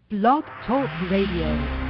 Blog Talk Radio.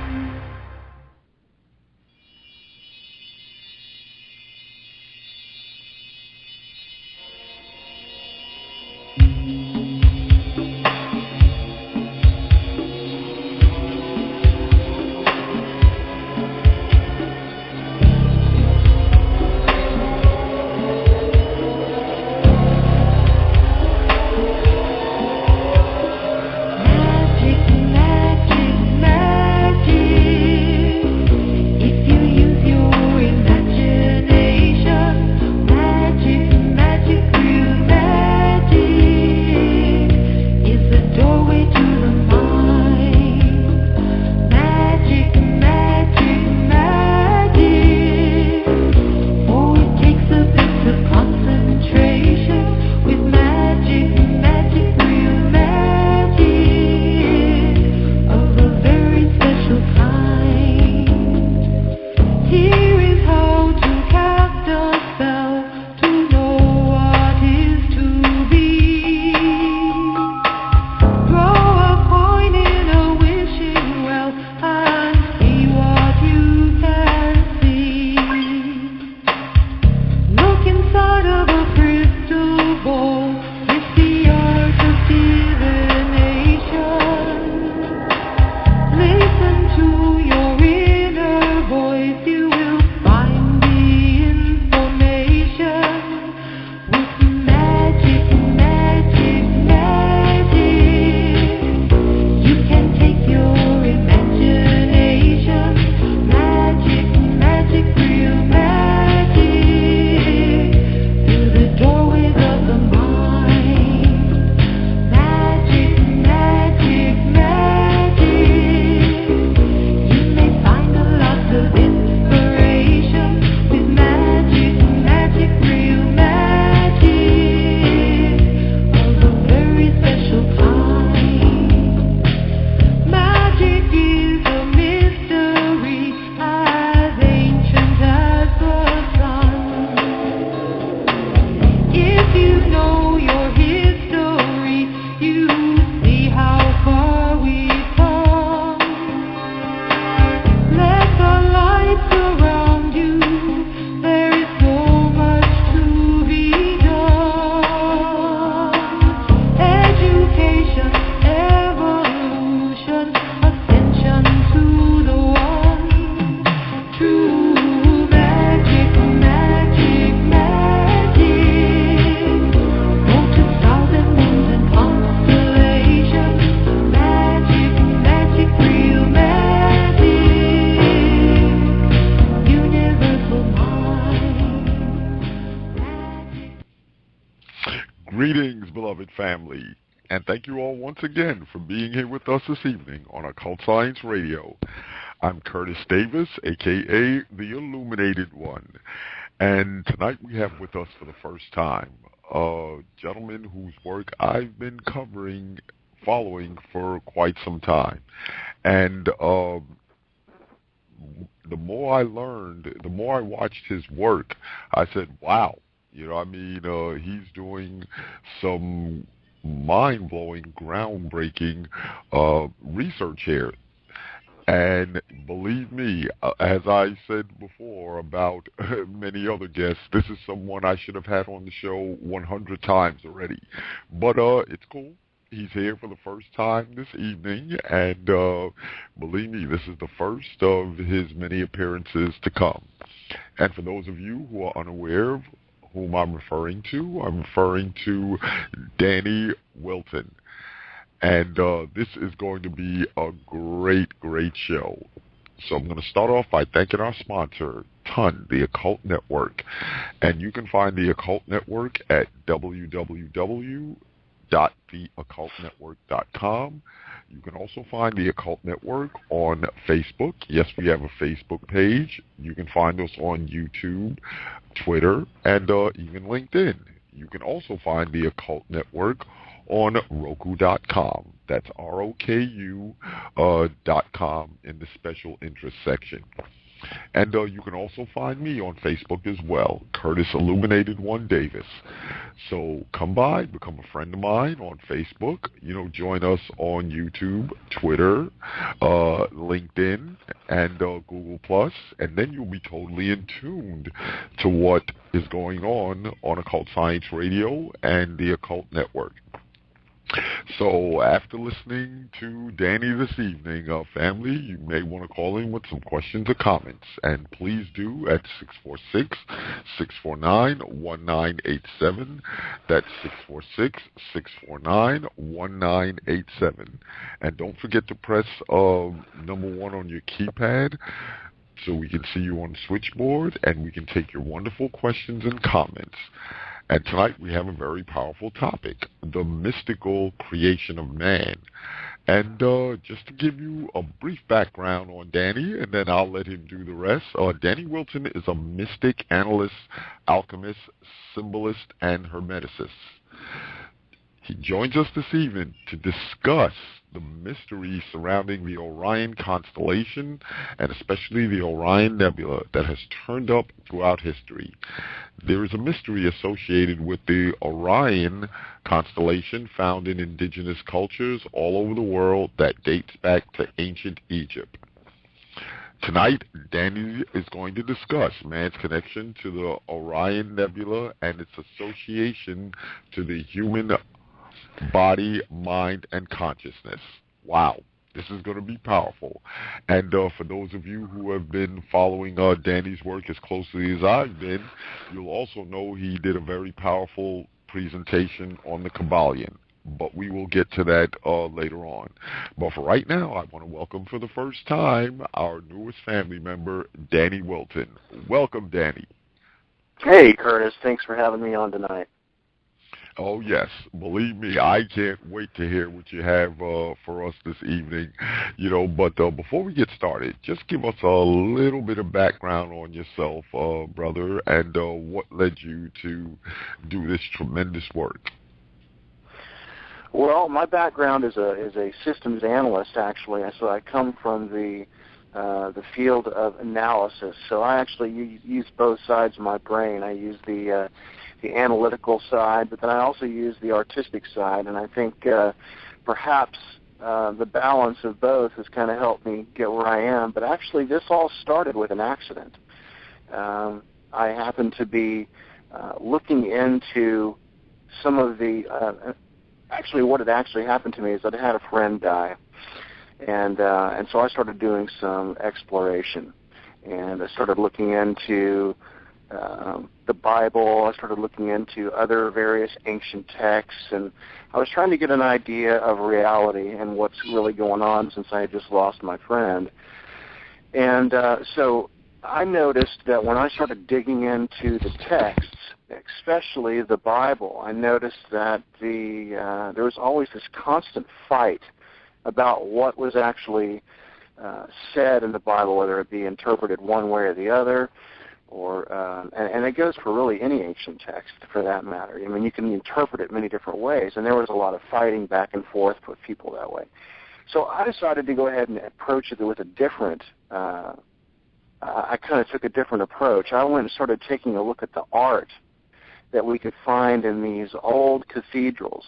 Greetings, beloved family, and thank you all once again for being here with us this evening on Occult Science Radio. I'm Curtis Davis, a.k.a. The Illuminated One, and tonight we have with us for the first time a gentleman whose work I've been following for quite some time. And the more I learned, the more I watched his work, I said, wow. You know, I mean, he's doing some mind-blowing, groundbreaking research here. And believe me, as I said before about many other guests, this is someone I should have had on the show 100 times already. But it's cool. He's here for the first time this evening, and believe me, this is the first of his many appearances to come. And for those of you who are unaware of whom I'm referring to Danny Wilten. And this is going to be a great, great show. So I'm going to start off by thanking our sponsor, TON, the Occult Network. And you can find the Occult Network at www.theoccultnetwork.com. You can also find the Occult Network on Facebook. Yes, we have a Facebook page. You can find us on YouTube, Twitter, and even LinkedIn. You can also find the Occult Network on Roku.com. That's ROKU.com in the special interest section. And you can also find me on Facebook as well, Curtis Illuminated One Davis. So come by, become a friend of mine on Facebook. Join us on YouTube, Twitter, LinkedIn, and Google Plus, and then you'll be totally in tuned to what is going on Occult Science Radio and the Occult Network. So after listening to Danny this evening, family, you may want to call in with some questions or comments. And please do at 646-649-1987. That's 646-649-1987. And don't forget to press number 1 on your keypad so we can see you on the switchboard and we can take your wonderful questions and comments. And tonight we have a very powerful topic, the mystical creation of man. And just to give you a brief background on Danny, and then I'll let him do the rest. Danny Wilten is a mystic, analyst, alchemist, symbolist, and hermeticist. He joins us this evening to discuss the mystery surrounding the Orion constellation, and especially the Orion Nebula that has turned up throughout history. There is a mystery associated with the Orion constellation found in indigenous cultures all over the world that dates back to ancient Egypt. Tonight, Danny is going to discuss man's connection to the Orion Nebula and its association to the human body, mind, and consciousness. Wow, this is going to be powerful. And for those of you who have been following Danny's work as closely as I've been, you'll also know he did a very powerful presentation on the Kabbalion. But we will get to that later on. But for right now, I want to welcome for the first time our newest family member, Danny Wilten. Welcome, Danny. Hey, Curtis. Thanks for having me on tonight. Oh, yes. Believe me, I can't wait to hear what you have for us this evening. But before we get started, just give us a little bit of background on yourself, brother, and what led you to do this tremendous work. Well, my background is a systems analyst, actually. So I come from the field of analysis. So I actually use both sides of my brain. I use the analytical side, but then I also use the artistic side, and I think perhaps the balance of both has kind of helped me get where I am. But actually, this all started with an accident. I happened to be looking into some of the actually what had actually happened to me is that I had a friend die, and so I started doing some exploration, and I started looking into the Bible. I started looking into other various ancient texts, and I was trying to get an idea of reality and what's really going on since I had just lost my friend. And so I noticed that when I started digging into the texts, especially the Bible, I noticed that there was always this constant fight about what was actually said in the Bible, whether it be interpreted one way or the other, or and it goes for really any ancient text for that matter. I mean, you can interpret it many different ways, and there was a lot of fighting back and forth with people that way. So I decided to go ahead and approach it with a different I kind of took a different approach. I went and started taking a look at the art that we could find in these old cathedrals.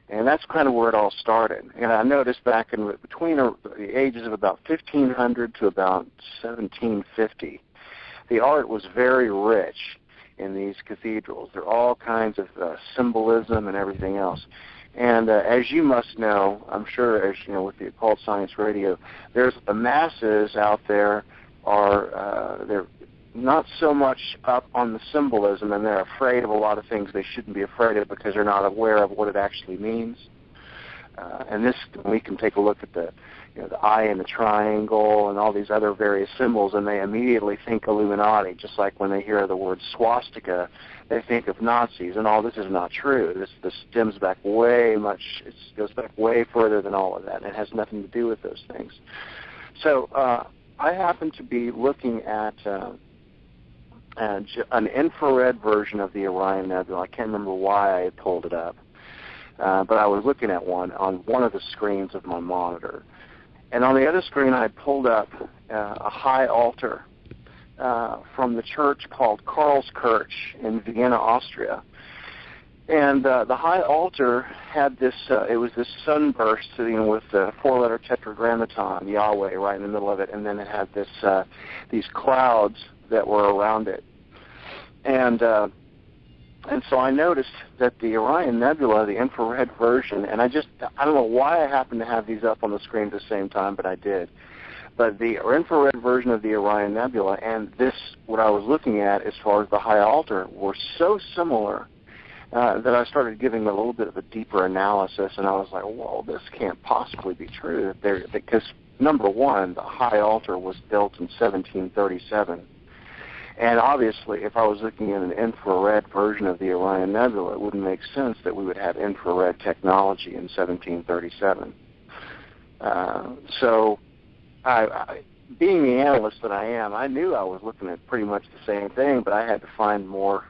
And that's kind of where it all started. And I noticed back in between the ages of about 1500 to about 1750, the art was very rich in these cathedrals. There are all kinds of symbolism and everything else. And as you must know, I'm sure, as you know, with the Occult Science Radio, there's the masses out there they're not so much up on the symbolism, and they're afraid of a lot of things they shouldn't be afraid of because they're not aware of what it actually means. And this, we can take a look at the eye and the triangle and all these other various symbols, and they immediately think Illuminati, just like when they hear the word swastika, they think of Nazis, and all this is not true. This stems back it goes back way further than all of that, and it has nothing to do with those things. So I happen to be looking at an infrared version of the Orion Nebula. I can't remember why I had pulled it up, but I was looking at one on one of the screens of my monitor. And on the other screen, I had pulled up a high altar from the church called Karlskirche in Vienna, Austria. And the high altar had this, it was this sunburst, with the four-letter tetragrammaton, Yahweh, right in the middle of it, and then it had this, these clouds that were around it. And so I noticed that the Orion Nebula, the infrared version, and I don't know why I happened to have these up on the screen at the same time, but I did. But the infrared version of the Orion Nebula and this, what I was looking at as far as the high altar, were so similar that I started giving a little bit of a deeper analysis, and I was like, well, this can't possibly be true. Because, number one, the high altar was built in 1737. And obviously, if I was looking at an infrared version of the Orion Nebula, it wouldn't make sense that we would have infrared technology in 1737. So, being the analyst that I am, I knew I was looking at pretty much the same thing, but I had to find more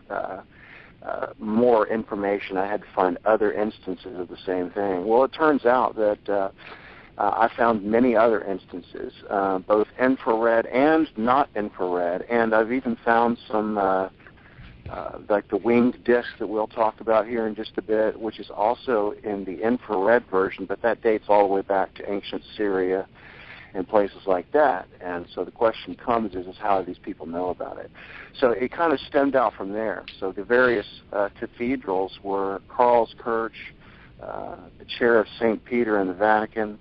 information. I had to find other instances of the same thing. Well, it turns out that I found many other instances, both infrared and not infrared, and I've even found some, like the winged disc that we'll talk about here in just a bit, which is also in the infrared version, but that dates all the way back to ancient Syria and places like that. And so the question comes is how do these people know about it? So it kind of stemmed out from there. So the various cathedrals were Karlskirche, the Chair of St. Peter in the Vatican,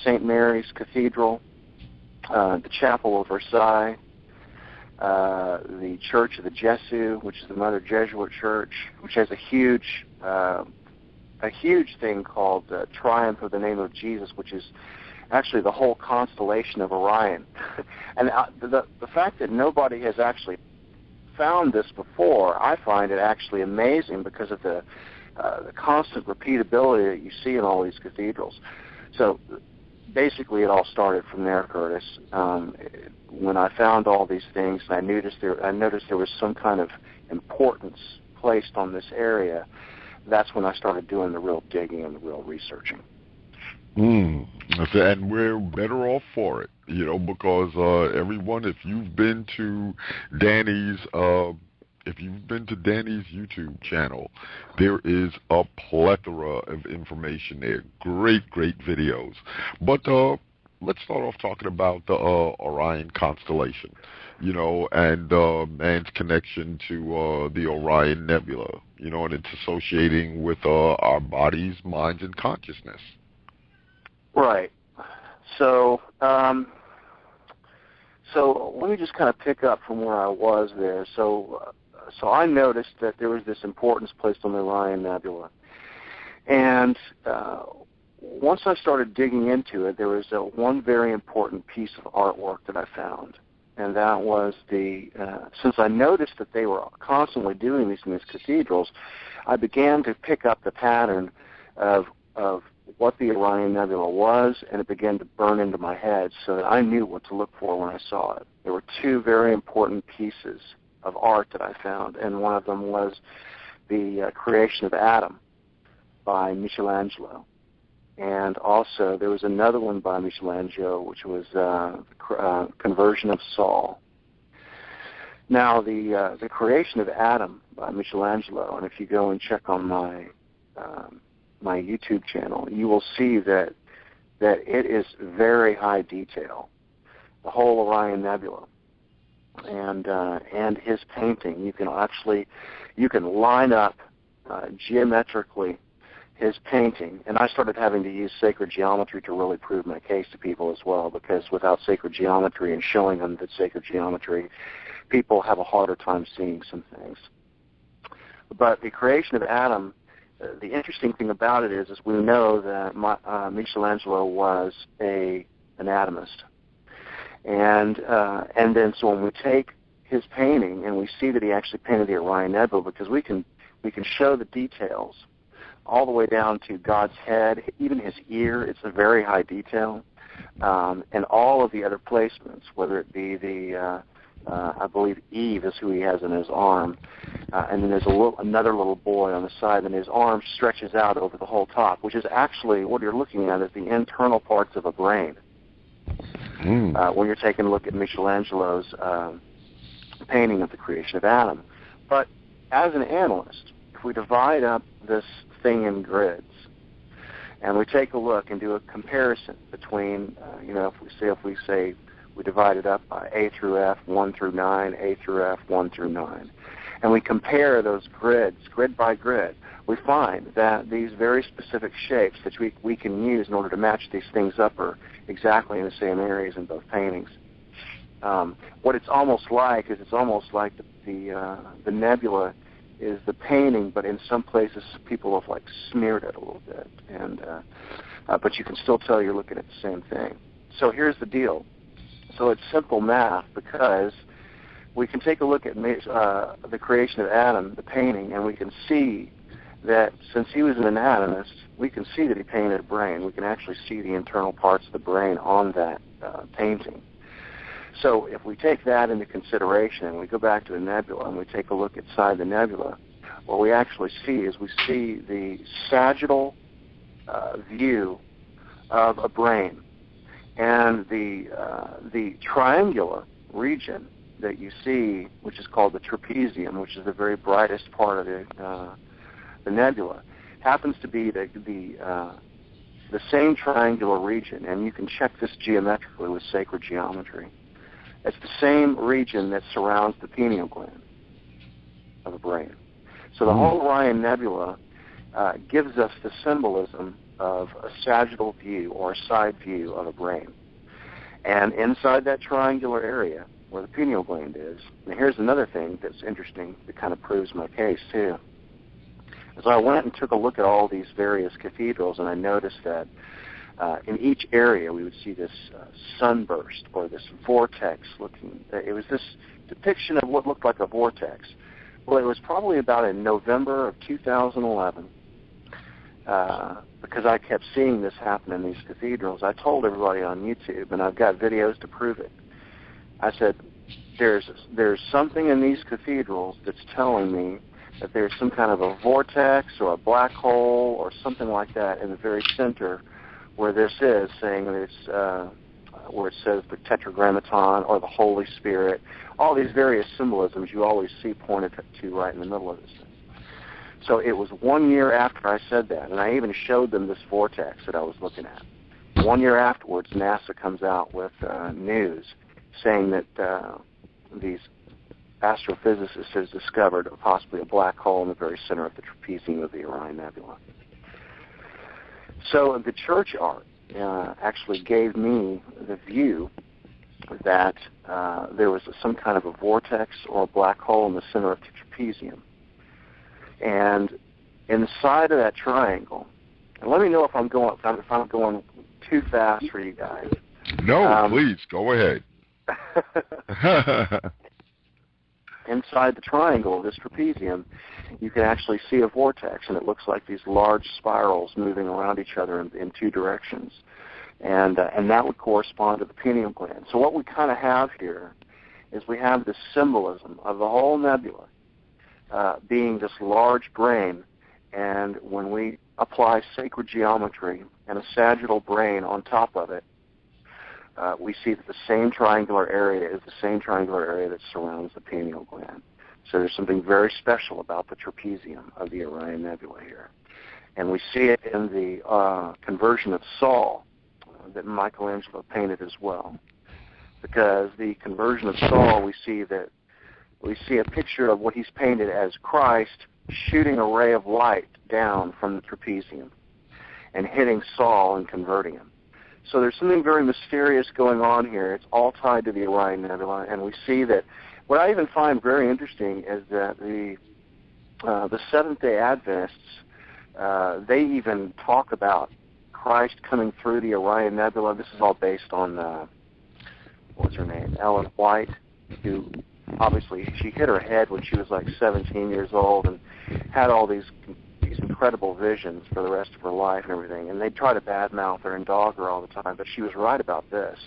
St. Mary's Cathedral, the Chapel of Versailles, the Church of the Jesu, which is the Mother Jesuit Church, which has a huge thing called Triumph of the Name of Jesus, which is actually the whole constellation of Orion. And the fact that nobody has actually found this before, I find it actually amazing because of the constant repeatability that you see in all these cathedrals. So basically it all started from there, Curtis. When I found all these things, and I noticed there was some kind of importance placed on this area, that's when I started doing the real digging and the real researching. And we're better off for it, because everyone, if you've been to Danny's YouTube channel, there is a plethora of information there. Great videos. But let's start off talking about the Orion constellation, and man's connection to the Orion Nebula, and it's associating with our bodies, minds, and consciousness. Right. So let me just kind of pick up from where I was there. So I noticed that there was this importance placed on the Orion Nebula. And once I started digging into it, there was one very important piece of artwork that I found. And that was since I noticed that they were constantly doing these in these cathedrals, I began to pick up the pattern of what the Orion Nebula was, and it began to burn into my head so that I knew what to look for when I saw it. There were two very important pieces of art that I found, and one of them was the creation of Adam by Michelangelo. And also there was another one by Michelangelo, which was the conversion of Saul. Now, the creation of Adam by Michelangelo, and if you go and check on my YouTube channel, you will see that it is very high detail. The whole Orion Nebula and his painting, you can line up geometrically his painting, and I started having to use sacred geometry to really prove my case to people as well, because without sacred geometry and showing them that sacred geometry, people have a harder time seeing some things. But the creation of Adam, the interesting thing about it is we know that Michelangelo was an anatomist, and then so when we take his painting and we see that he actually painted the Orion Nebula, because we can show the details all the way down to God's head, even his ear. It's a very high detail, and all of the other placements, whether it be I believe Eve is who he has in his arm, and then there's another little boy on the side, and his arm stretches out over the whole top, which is actually what you're looking at is the internal parts of a brain. when you're taking a look at Michelangelo's painting of the creation of Adam. But as an analyst, if we divide up this thing in grids, and we take a look and do a comparison between, if we say we divide it up by A through F, 1 through 9, A through F, 1 through 9, and we compare those grids, grid by grid, we find that these very specific shapes that we can use in order to match these things up are exactly in the same areas in both paintings. What it's almost like is the nebula is the painting, but in some places people have smeared it a little bit, and but you can still tell you're looking at the same thing. So here's the deal. So it's simple math, because we can take a look at the creation of Adam, the painting, and we can see that since he was an anatomist, we can see that he painted a brain. We can actually see the internal parts of the brain on that painting. So if we take that into consideration and we go back to the nebula and we take a look inside the nebula, what we actually see is we see the sagittal view of a brain, and the triangular region that you see, which is called the trapezium, which is the very brightest part of the nebula, happens to be the same triangular region, and you can check this geometrically with sacred geometry. It's the same region that surrounds the pineal gland of the brain. So the whole Orion Nebula gives us the symbolism of a sagittal view or a side view of a brain. And inside that triangular area where the pineal gland is, and here's another thing that's interesting that kind of proves my case too. As I went and took a look at all these various cathedrals, and I noticed that in each area we would see this sunburst or this vortex looking. It was this depiction of what looked like a vortex. Well, it was probably about in November of 2011, because I kept seeing this happen in these cathedrals. I told everybody on YouTube, and I've got videos to prove it. I said, there's something in these cathedrals that's telling me that there's some kind of a vortex or a black hole or something like that in the very center where this is, saying that it's where it says the Tetragrammaton or the Holy Spirit, all these various symbolisms you always see pointed to right in the middle of this thing. So it was 1 year after I said that, and I even showed them this vortex that I was looking at. 1 year afterwards, NASA comes out with news saying that these astrophysicists has discovered possibly a black hole in the very center of the trapezium of the Orion Nebula. So the church art actually gave me the view that there was some kind of a vortex or a black hole in the center of the trapezium. And inside of that triangle, and let me know if I'm going too fast for you guys. No, please go ahead. Inside the triangle of this trapezium, you can actually see a vortex, and it looks like these large spirals moving around each other in two directions. And that would correspond to the pineal gland. So what we kind of have here is we have this symbolism of the whole nebula being this large brain, and when we apply sacred geometry and a sagittal brain on top of it, we see that the same triangular area is the same triangular area that surrounds the pineal gland. So there's something very special about the trapezium of the Orion Nebula here. And we see it in the conversion of Saul that Michelangelo painted as well. Because the conversion of Saul, we see a picture of what he's painted as Christ shooting a ray of light down from the trapezium and hitting Saul and converting him. So there's something very mysterious going on here. It's all tied to the Orion Nebula, and we see that. What I even find very interesting is that the Seventh-day Adventists, they even talk about Christ coming through the Orion Nebula. This is all based on, what was her name, Ellen White, who obviously she hit her head when she was like 17 years old and had all these incredible visions for the rest of her life and everything. And they try to badmouth her and dog her all the time, but she was right about this,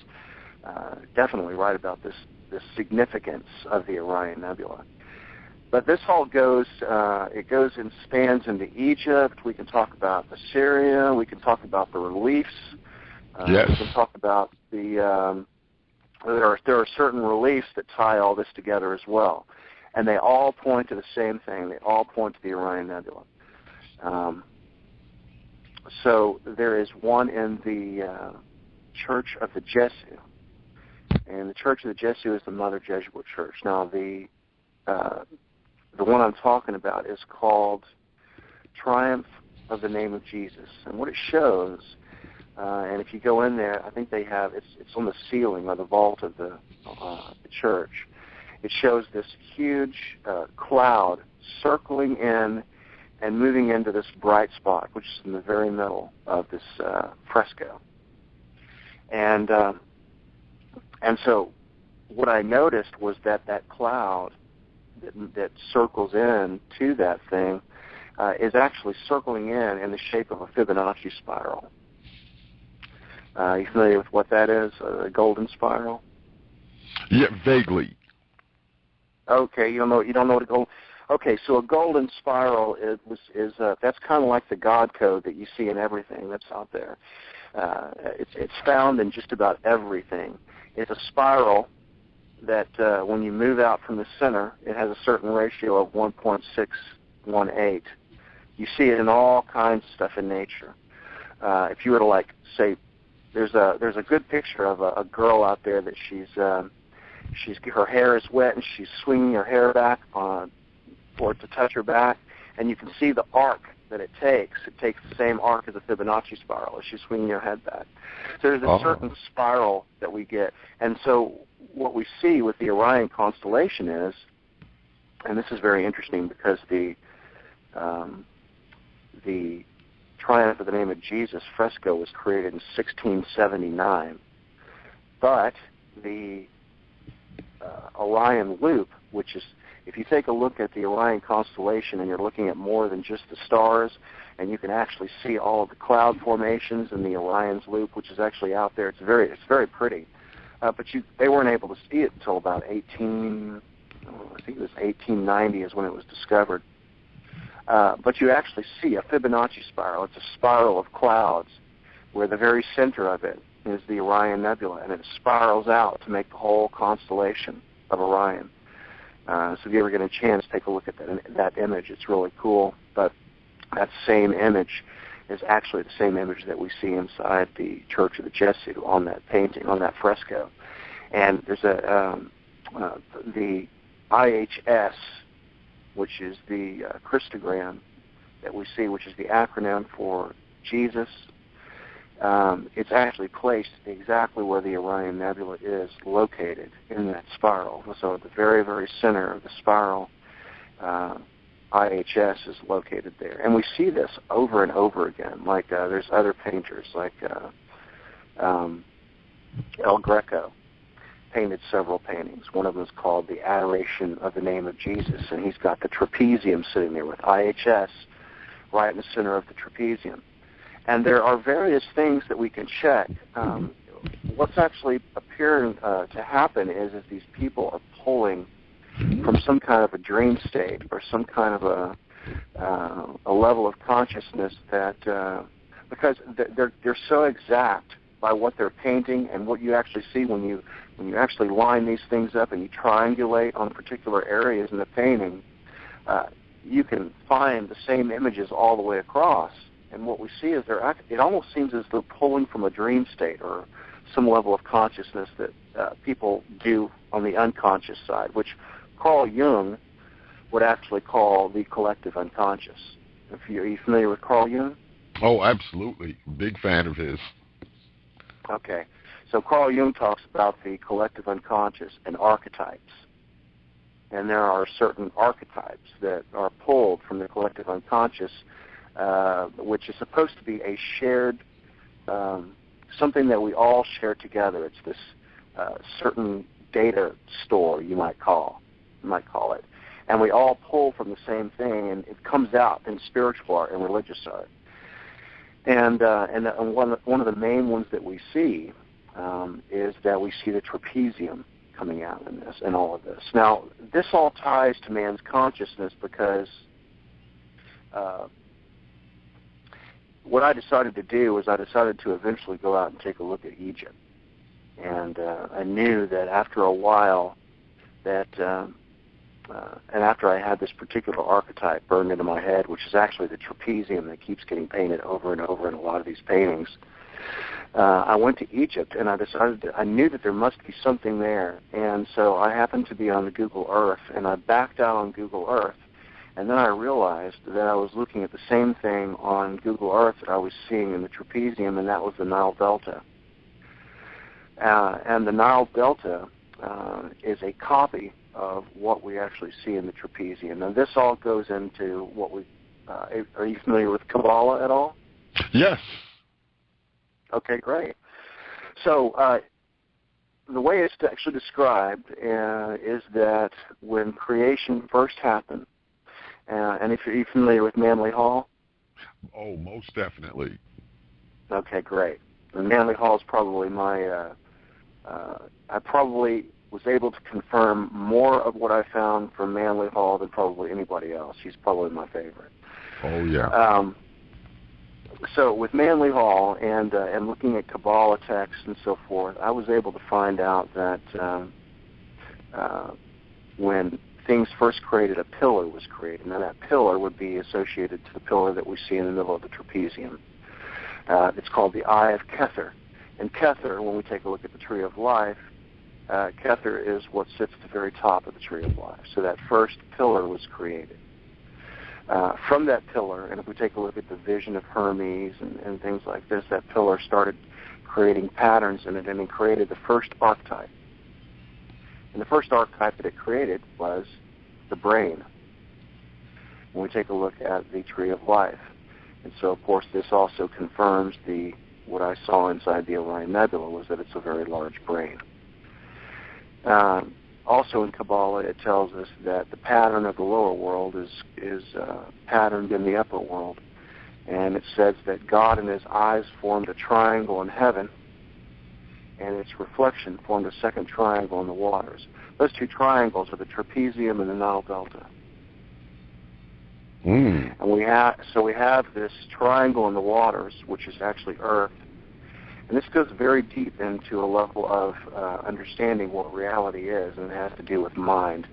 definitely right about this significance of the Orion Nebula. But this all goes, it goes and spans into Egypt. We can talk about Assyria. We can talk about the reliefs. Yes. We can talk about the there are certain reliefs that tie all this together as well, and they all point to the same thing. They all point to the Orion Nebula. So there is one in the Church of the Jesu, and the Church of the Jesu is the Mother Jesuit Church. Now the one I'm talking about is called Triumph of the Name of Jesus, and what it shows. And if you go in there, I think they have, it's on the ceiling or the vault of the church. It shows this huge cloud circling in and moving into this bright spot, which is in the very middle of this fresco. And so what I noticed was that cloud that circles in to that thing is actually circling in the shape of a Fibonacci spiral. You familiar with what that is? A golden spiral? Yeah, vaguely. Okay, you don't know what a golden. Okay, so a golden spiral is that's kind of like the God code that you see in everything that's out there. It's found in just about everything. It's a spiral that when you move out from the center, it has a certain ratio of 1.618. You see it in all kinds of stuff in nature. If you were to say, there's a good picture of a girl out there that she's her hair is wet and she's swinging her hair back for it to touch her back, and you can see the arc that it takes. It takes the same arc as a Fibonacci spiral as she's swinging her head back. So there's a certain spiral that we get, and so what we see with the Orion constellation is, and this is very interesting because the Triumph of the Name of Jesus fresco was created in 1679, but the Orion loop, which is, if you take a look at the Orion constellation and you're looking at more than just the stars, and you can actually see all of the cloud formations in the Orion's loop, which is actually out there, it's very pretty. But they weren't able to see it until about 1890 is when it was discovered. But you actually see a Fibonacci spiral. It's a spiral of clouds where the very center of it is the Orion Nebula, and it spirals out to make the whole constellation of Orion. So if you ever get a chance, take a look at that image. It's really cool. But that same image is actually the same image that we see inside the Church of the Jesu on that painting, on that fresco. And there's the IHS, which is the Christogram that we see, which is the acronym for Jesus. It's actually placed exactly where the Orion Nebula is located in that spiral. So at the very, very center of the spiral, IHS is located there. And we see this over and over again. There's other painters, like El Greco painted several paintings. One of them is called The Adoration of the Name of Jesus, and he's got the trapezium sitting there with IHS right in the center of the trapezium. And there are various things that we can check. What's actually appearing to happen is these people are pulling from some kind of a dream state or some kind of a level of consciousness that because they're so exact by what they're painting and what you actually see when you actually line these things up and you triangulate on particular areas in the painting, you can find the same images all the way across. And what we see is it almost seems as though pulling from a dream state or some level of consciousness that people do on the unconscious side, which Carl Jung would actually call the collective unconscious. Are you familiar with Carl Jung? Oh, absolutely. Big fan of his. Okay. So Carl Jung talks about the collective unconscious and archetypes. And there are certain archetypes that are pulled from the collective unconscious, which is supposed to be a shared, something that we all share together. It's this certain data store, you might call it. And we all pull from the same thing, and it comes out in spiritual art and religious art. And one of the main ones that we see is that we see the trapezium coming out in this and all of this. Now, this all ties to man's consciousness because what I decided to do was I decided to eventually go out and take a look at Egypt. And I knew that after a while that, and after I had this particular archetype burned into my head, which is actually the trapezium that keeps getting painted over and over in a lot of these paintings, I went to Egypt, and I decided I knew that there must be something there. And so I happened to be on the Google Earth, and I backed out on Google Earth. And then I realized that I was looking at the same thing on Google Earth that I was seeing in the trapezium, and that was the Nile Delta. And the Nile Delta is a copy of what we actually see in the trapezium. Now, this all goes into what we... are you familiar with Kabbalah at all? Yes. Okay, great. So the way it's actually described is that when creation first happened, and if you're familiar with Manly Hall? Oh, most definitely. Okay, great. And Manly Hall is probably my... I probably was able to confirm more of what I found from Manly Hall than probably anybody else. He's probably my favorite. Oh, yeah. So with Manly Hall and looking at Kabbalah texts and so forth, I was able to find out that when things first created, a pillar was created. Now that pillar would be associated to the pillar that we see in the middle of the trapezium. It's called the Eye of Kether. And Kether, when we take a look at the Tree of Life, Kether is what sits at the very top of the Tree of Life. So that first pillar was created. From that pillar, and if we take a look at the vision of Hermes and things like this, that pillar started creating patterns in it, and it created the first archetype. And the first archetype that it created was the brain, when we take a look at the Tree of Life. And so, of course, this also confirms what I saw inside the Orion Nebula, was that it's a very large brain. Also in Kabbalah, it tells us that the pattern of the lower world is patterned in the upper world. And it says that God in his eyes formed a triangle in heaven, and its reflection formed a second triangle in the waters. Those two triangles are the trapezium and the Nile Delta. Mm. And we have this triangle in the waters, which is actually Earth. And this goes very deep into a level of understanding what reality is, and it has to do with mind.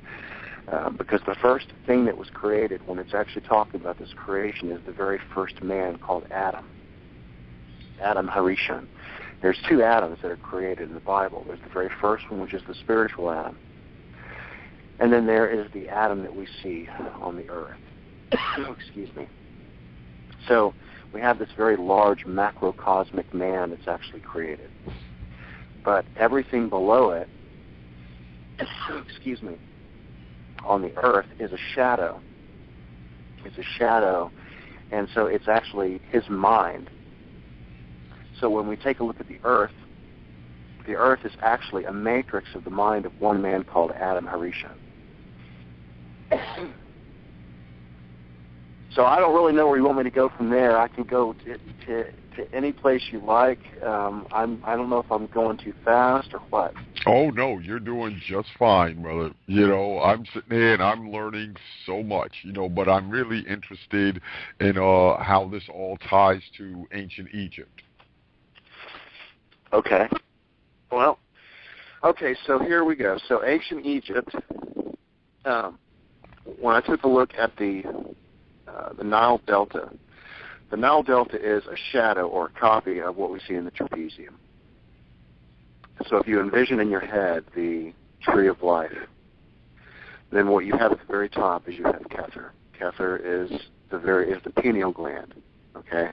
Because the first thing that was created, when it's actually talking about this creation, is the very first man called Adam. Adam Harishon. There's two Adams that are created in the Bible. There's the very first one, which is the spiritual Adam. And then there is the Adam that we see on the earth. Excuse me. So we have this very large macrocosmic man that's actually created. But everything below it, excuse me, on the earth is a shadow. It's a shadow. And so it's actually his mind. So when we take a look at the earth is actually a matrix of the mind of one man called Adam Harishon. So I don't really know where you want me to go from there. I can go to any place you like. I don't know if I'm going too fast or what. Oh, no, you're doing just fine, brother. I'm sitting here and I'm learning so much, but I'm really interested in how this all ties to ancient Egypt. Okay. Well, okay, so here we go. So ancient Egypt, when I took a look at the Nile Delta is a shadow or a copy of what we see in the trapezium. So if you envision in your head the Tree of Life, then what you have at the very top is you have Kether. Kether is the pineal gland. Okay,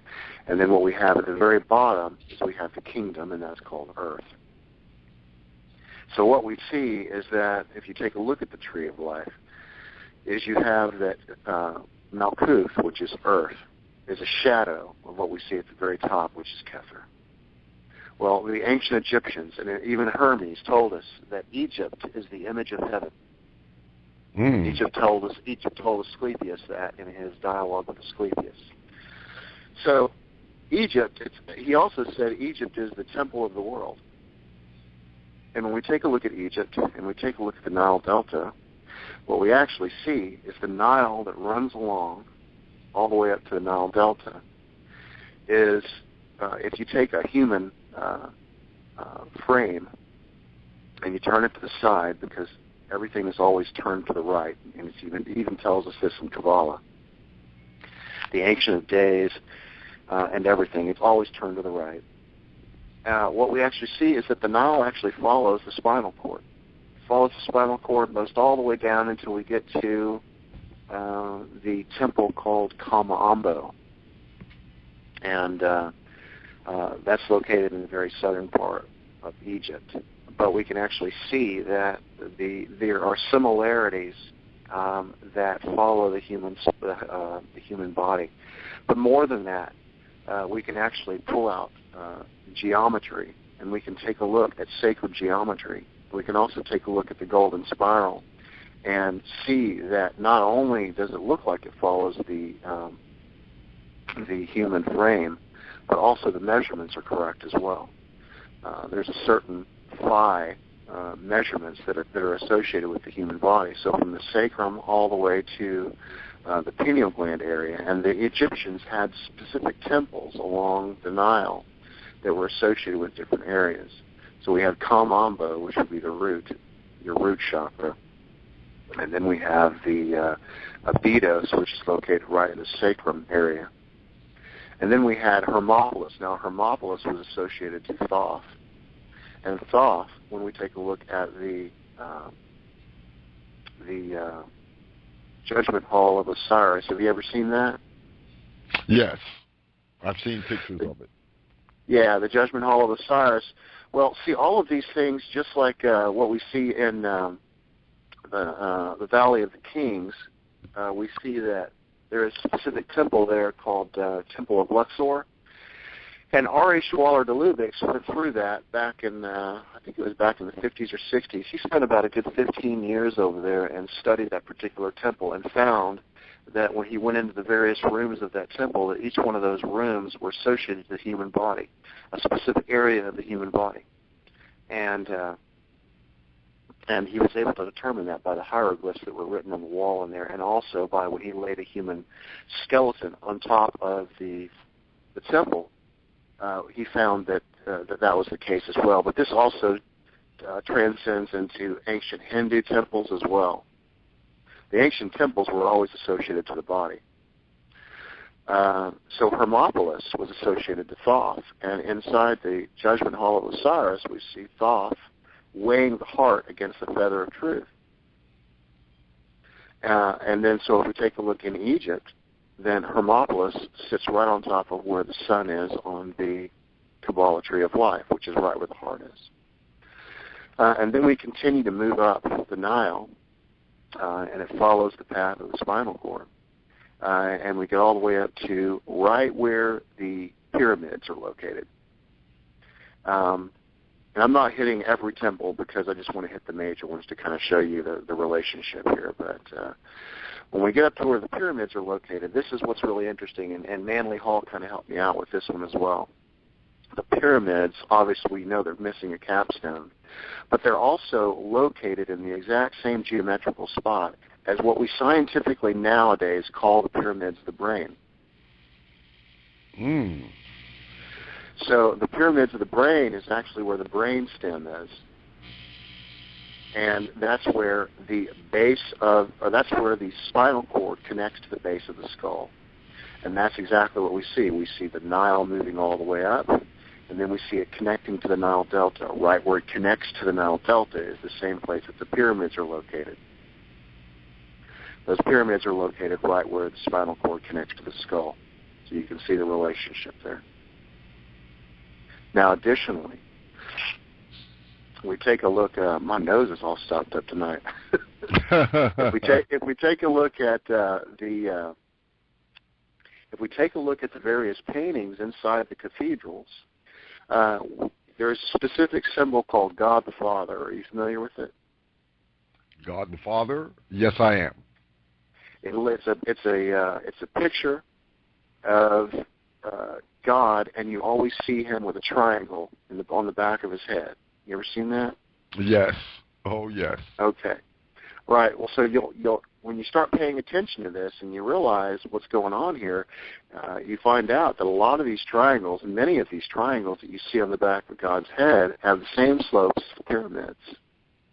and then what we have at the very bottom is we have the kingdom, and that's called Earth. So what we see is that if you take a look at the Tree of Life, is you have that Malkuth, which is Earth, is a shadow of what we see at the very top, which is Kether. Well, the ancient Egyptians, and even Hermes, told us that Egypt is the image of heaven. Mm. Egypt told Asclepius that in his dialogue with Asclepius. So Egypt, he also said Egypt is the temple of the world. And when we take a look at Egypt and we take a look at the Nile Delta, what we actually see is the Nile that runs along all the way up to the Nile Delta is, if you take a human frame and you turn it to the side because everything is always turned to the right, and it even tells us this in Kabbalah. The Ancient of Days and everything, it's always turned to the right. What we actually see is that the Nile actually follows the spinal cord. It follows the spinal cord most all the way down until we get to the temple called Kama Ambo. And that's located in the very southern part of Egypt. But we can actually see that there are similarities that follow the human body. But more than that, we can actually pull out geometry, and we can take a look at sacred geometry. We can also take a look at the golden spiral and see that not only does it look like it follows the human frame, but also the measurements are correct as well. There's a certain phi measurements that are associated with the human body. So from the sacrum all the way to the pineal gland area, and the Egyptians had specific temples along the Nile that were associated with different areas. So we have Kamambo, which would be the root, your root chakra, and then we have the Abydos, which is located right in the sacrum area. And then we had Hermopolis. Now Hermopolis was associated to Thoth. And Thoth, when we take a look at the Judgment Hall of Osiris, have you ever seen that? Yes, I've seen pictures of it. Yeah, the Judgment Hall of Osiris. Well, see, all of these things, just like what we see in the Valley of the Kings, we see that there is a specific temple there called Temple of Luxor. And R.H. Waller de Lubbock went through that back in, I think it was back in the 50s or 60s. He spent about a good 15 years over there and studied that particular temple and found that when he went into the various rooms of that temple, that each one of those rooms were associated to the human body, a specific area of the human body. And he was able to determine that by the hieroglyphs that were written on the wall in there, and also by when he laid a human skeleton on top of the temple. He found that that was the case as well. But this also transcends into ancient Hindu temples as well. The ancient temples were always associated to the body. So Hermopolis was associated to Thoth. And inside the Judgment Hall of Osiris, we see Thoth weighing the heart against the feather of truth. And then so if we take a look in Egypt, then Hermopolis sits right on top of where the sun is on the Kabbalah tree of life, which is right where the heart is. And then we continue to move up the Nile, and it follows the path of the spinal cord. And we get all the way up to right where the pyramids are located. And I'm not hitting every temple because I just want to hit the major ones to kind of show you the relationship here. But when we get up to where the pyramids are located, this is what's really interesting, and Manly Hall kind of helped me out with this one as well. The pyramids, obviously we know they're missing a capstone, but they're also located in the exact same geometrical spot as what we scientifically nowadays call the pyramids of the brain. So the pyramids of the brain is actually where the brain stem is. And that's where the that's where the spinal cord connects to the base of the skull. And that's exactly what we see. We see the Nile moving all the way up, and then we see it connecting to the Nile Delta. Right where it connects to the Nile Delta is the same place that the pyramids are located. Those pyramids are located right where the spinal cord connects to the skull. So you can see the relationship there. Now, additionally, we take a look. My nose is all stopped up tonight. If we take a look at the various paintings inside the cathedrals, there's a specific symbol called God the Father. Are you familiar with it? God the Father? Yes, I am. It's a picture of God, and you always see him with a triangle on the back of his head. You ever seen that? Yes. Oh, yes. Okay. Right. Well, so you'll when you start paying attention to this and you realize what's going on here, you find out that a lot of these triangles, and many of these triangles that you see on the back of God's head, have the same slopes as the pyramids.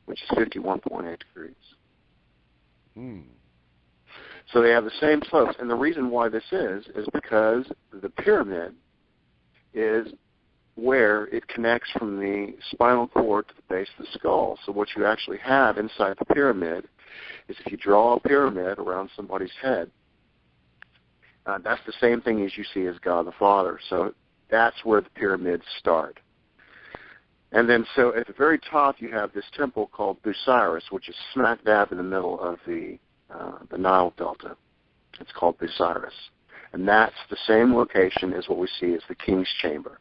which is 51.8 degrees. Hmm. So they have the same slopes. And the reason why this is because the pyramid is where it connects from the spinal cord to the base of the skull. So what you actually have inside the pyramid is if you draw a pyramid around somebody's head, that's the same thing as you see as God the Father. So that's where the pyramids start. And then so at the very top you have this temple called Busiris, which is smack dab in the middle of the Nile Delta. It's called Busiris. And that's the same location as what we see as the King's Chamber.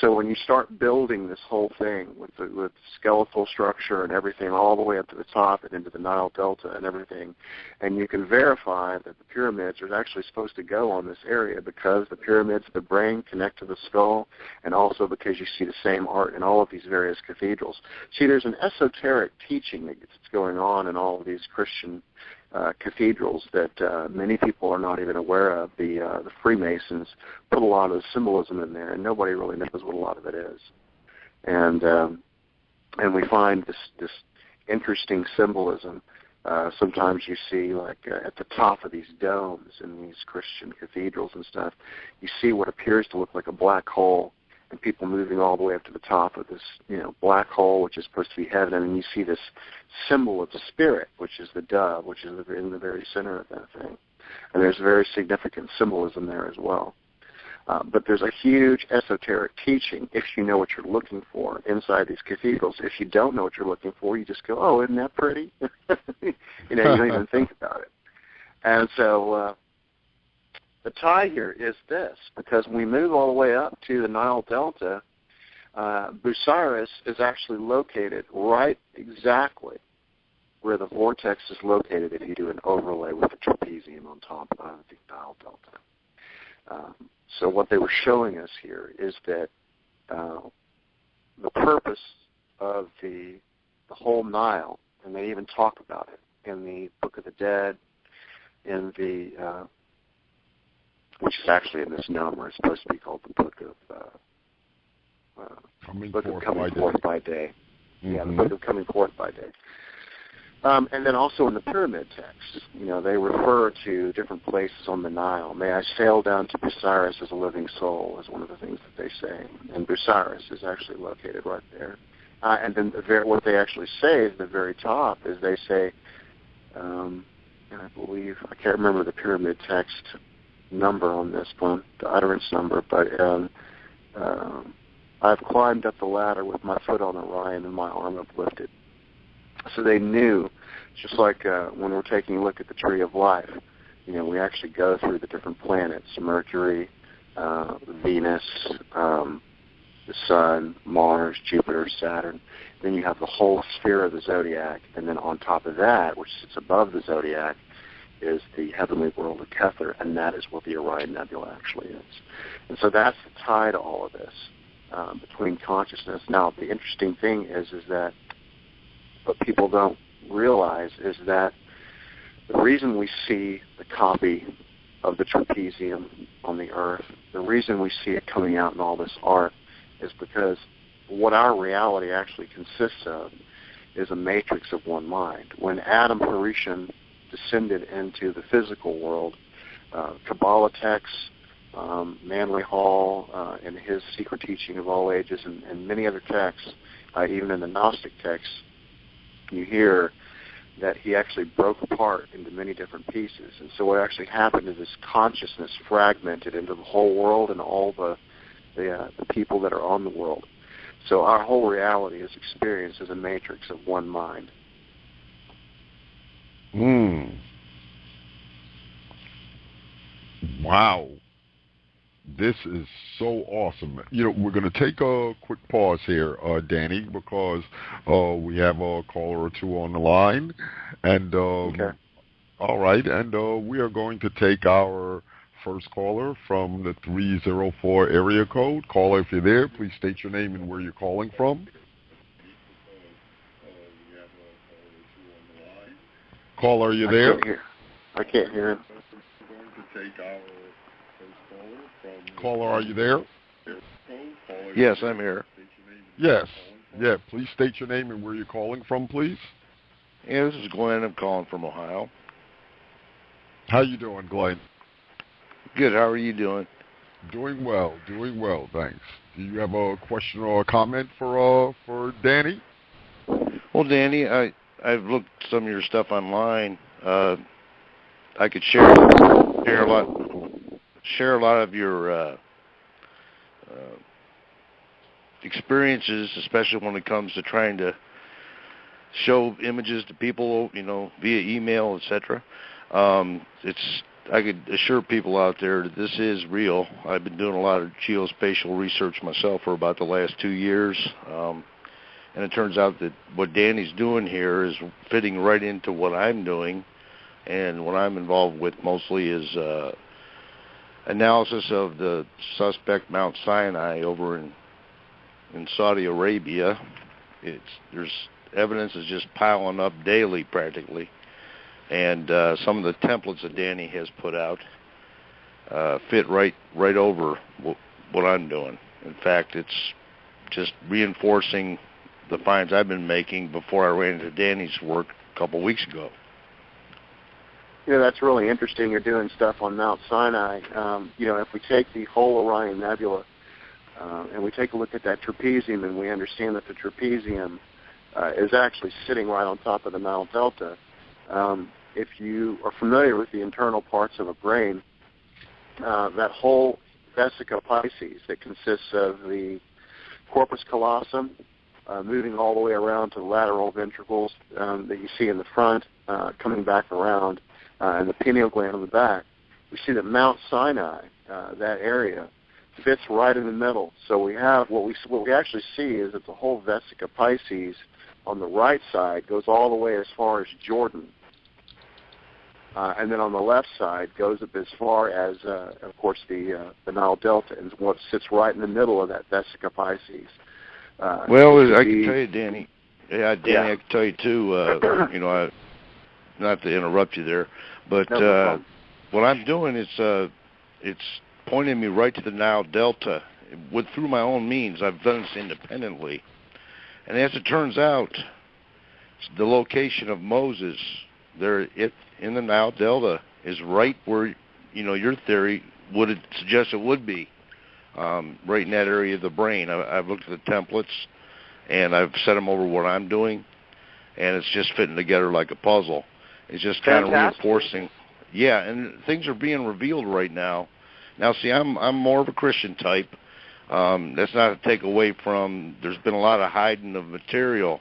So when you start building this whole thing with skeletal structure and everything all the way up to the top and into the Nile Delta and everything, and you can verify that the pyramids are actually supposed to go on this area because the pyramids of the brain connect to the skull, and also because you see the same art in all of these various cathedrals. See, there's an esoteric teaching that's going on in all of these Christian cathedrals that many people are not even aware of. The Freemasons put a lot of symbolism in there, and nobody really knows what a lot of it is. And we find this interesting symbolism. Sometimes you see, like at the top of these domes in these Christian cathedrals and stuff, you see what appears to look like a black hole, and people moving all the way up to the top of this, black hole, which is supposed to be heaven, and you see this symbol of the spirit, which is the dove, which is in the very center of that thing. And there's very significant symbolism there as well. But there's a huge esoteric teaching if you know what you're looking for inside these cathedrals. If you don't know what you're looking for, you just go, oh, isn't that pretty? You don't even think about it. And so the tie here is this, because when we move all the way up to the Nile Delta, Busiris is actually located right exactly where the vortex is located if you do an overlay with the trapezium on top of the Nile Delta. So what they were showing us here is that the purpose of the whole Nile, and they even talk about it in the Book of the Dead, in the which is actually a misnomer. It's supposed to be called the Book of Coming Forth by Day. Mm-hmm. Yeah, the Book of Coming Forth by Day. And then also in the pyramid texts, they refer to different places on the Nile. May I sail down to Busiris as a living soul is one of the things that they say. And Busiris is actually located right there. And then what they actually say at the very top is they say, and I believe, I can't remember the pyramid text number on this one, the utterance number, but I've climbed up the ladder with my foot on Orion and my arm uplifted. So they knew, just like when we're taking a look at the tree of life, we actually go through the different planets, Mercury, Venus, the Sun, Mars, Jupiter, Saturn. Then you have the whole sphere of the zodiac, and then on top of that, which sits above the zodiac, is the heavenly world of Kether, and that is what the Orion Nebula actually is. And so that's the tie to all of this between consciousness. Now, the interesting thing is that what people don't realize is that the reason we see the copy of the trapezium on the earth, the reason we see it coming out in all this art is because what our reality actually consists of is a matrix of one mind. When Adam Harishan descended into the physical world, Kabbalah texts, Manly Hall, and his Secret Teaching of All Ages, and many other texts, even in the Gnostic texts, you hear that he actually broke apart into many different pieces. And so what actually happened is this consciousness fragmented into the whole world and all the people that are on the world. So our whole reality is experienced as a matrix of one mind. Wow. This is so awesome. We're going to take a quick pause here, Danny, because we have a caller or two on the line. And okay. All right, and we are going to take our first caller from the 304 area code. Caller, if you're there, please state your name and where you're calling from. Caller, are you there? I can't hear him. We're going to take our first caller from... Caller, are you there? Yes, I'm here. Yes. Yeah, please state your name and where you're calling from, please. Yeah, this is Glenn. I'm calling from Ohio. How you doing, Glenn? Good. How are you doing? Doing well, thanks. Do you have a question or a comment for Danny? Well, Danny, I've looked some of your stuff online. I could share a lot of your experiences, especially when it comes to trying to show images to people, via email, etc. I could assure people out there that this is real. I've been doing a lot of geospatial research myself for about the last 2 years, and it turns out that what Danny's doing here is fitting right into what I'm doing, and what I'm involved with mostly is analysis of the suspect Mount Sinai over in Saudi Arabia. There's evidence is just piling up daily practically. And some of the templates that Danny has put out fit right over what I'm doing. In fact, it's just reinforcing the finds I've been making before I ran into Danny's work a couple of weeks ago. Yeah, that's really interesting. You're doing stuff on Mount Sinai. If we take the whole Orion Nebula and we take a look at that trapezium, and we understand that the trapezium is actually sitting right on top of the Mount Delta. If you are familiar with the internal parts of a brain, that whole vesica piscis that consists of the corpus callosum moving all the way around to the lateral ventricles that you see in the front, coming back around, and the pineal gland on the back, we see that Mount Sinai, that area, fits right in the middle. So we have what we actually see is that the whole vesica piscis on the right side goes all the way as far as Jordan. And then on the left side goes up as far as, of course, the Nile Delta, and what sits right in the middle of that vesica piscis. Well, I can tell you, Danny. Yeah, Danny, yeah. I can tell you too. Not to interrupt you there, but what I'm doing is it's pointing me right to the Nile Delta through my own means. I've done this independently, and as it turns out, the location of Moses there in the Nile Delta is right where your theory would suggest it would be, right in that area of the brain. I've looked at the templates, and I've set them over what I'm doing, and it's just fitting together like a puzzle. It's just kind of reinforcing. Yeah, and things are being revealed right now. Now, see, I'm more of a Christian type. That's not to take away from. There's been a lot of hiding of material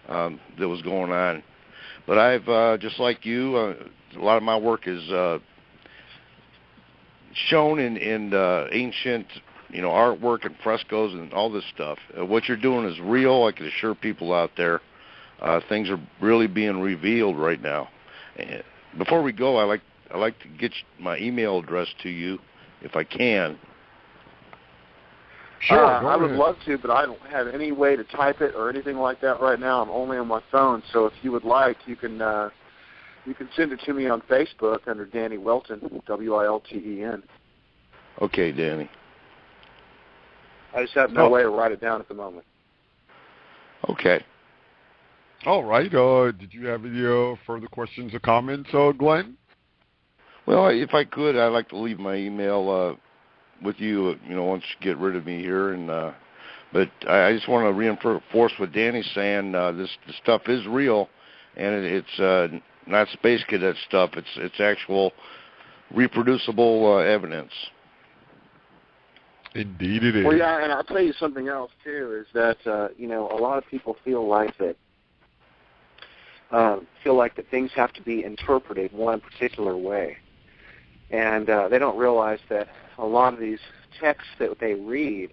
that was going on. But I've, just like you, a lot of my work is shown in ancient, artwork and frescoes and all this stuff. What you're doing is real. I can assure people out there, things are really being revealed right now. Before we go, I like to get my email address to you, if I can. Sure, I would love to, but I don't have any way to type it or anything like that right now. I'm only on my phone, so if you would like, you can send it to me on Facebook under Danny Wilten, Wilten. Okay, Danny. I just have no way to write it down at the moment. Okay. All right. Did you have any further questions or comments, Glenn? Well, if I could, I'd like to leave my email with you, once you get rid of me here. And but I just want to reinforce what Danny's saying. This stuff is real, and it's not space cadet stuff. It's actual reproducible evidence. Indeed, it is. Well, yeah, and I'll tell you something else too. Is that a lot of people feel like that things have to be interpreted one particular way. And they don't realize that a lot of these texts that they read,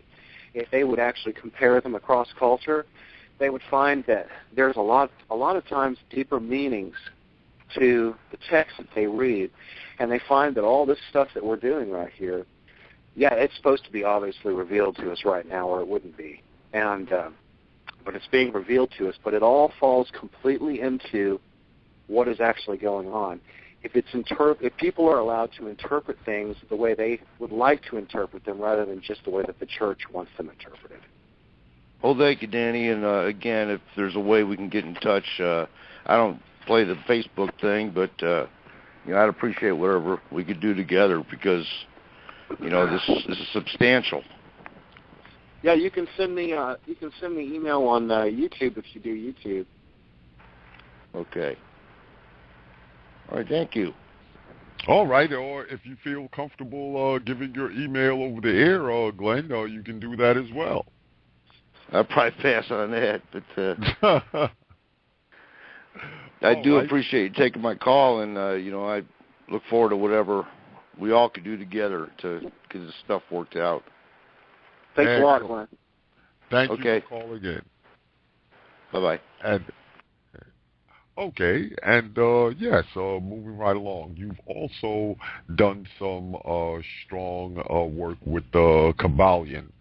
if they would actually compare them across culture, they would find that there's a lot of times deeper meanings to the text that they read. And they find that all this stuff that we're doing right here, yeah, it's supposed to be obviously revealed to us right now, or it wouldn't be. And but it's being revealed to us, but it all falls completely into what is actually going on. If people are allowed to interpret things the way they would like to interpret them, rather than just the way that the church wants them interpreted. Well, thank you, Danny. And again, if there's a way we can get in touch, I don't play the Facebook thing, but I'd appreciate whatever we could do together because this is substantial. Yeah, you can send me email on YouTube if you do YouTube. Okay. All right. Thank you. All right, or if you feel comfortable giving your email over the air, Glenn, you can do that as well. I'll probably pass on that, but I do appreciate you taking my call, and I look forward to whatever we all could do together to get this stuff worked out. Thanks a lot, Glenn. Thank you for calling in. Bye-bye. And okay, and yes, moving right along, you've also done some strong work with the Kabbalion,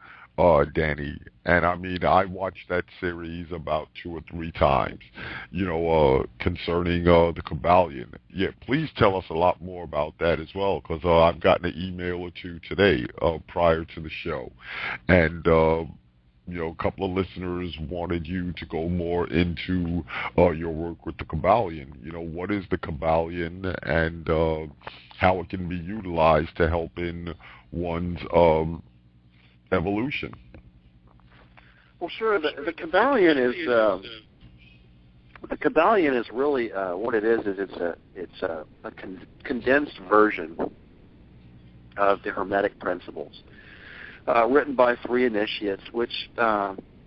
Danny, and I mean, I watched that series about 2 or 3 times, concerning the Kabbalion. Yeah, please tell us a lot more about that as well, because I've gotten an email or 2 today prior to the show, and a couple of listeners wanted you to go more into your work with the Kabbalion. What is the Kabbalion and how it can be utilized to help in one's evolution? Well, sure. The Kabbalion is really what it is. It's a condensed version of the Hermetic principles. Written by 3 initiates, which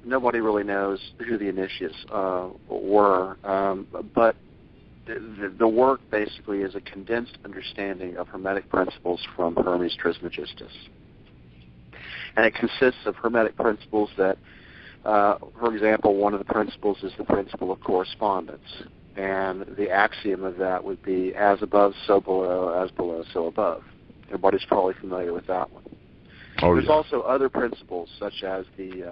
nobody really knows who the initiates were, but the work basically is a condensed understanding of Hermetic principles from Hermes Trismegistus. And it consists of Hermetic principles that, for example, one of the principles is the principle of correspondence. And the axiom of that would be as above, so below, as below, so above. Everybody's probably familiar with that one. There's also other principles such as the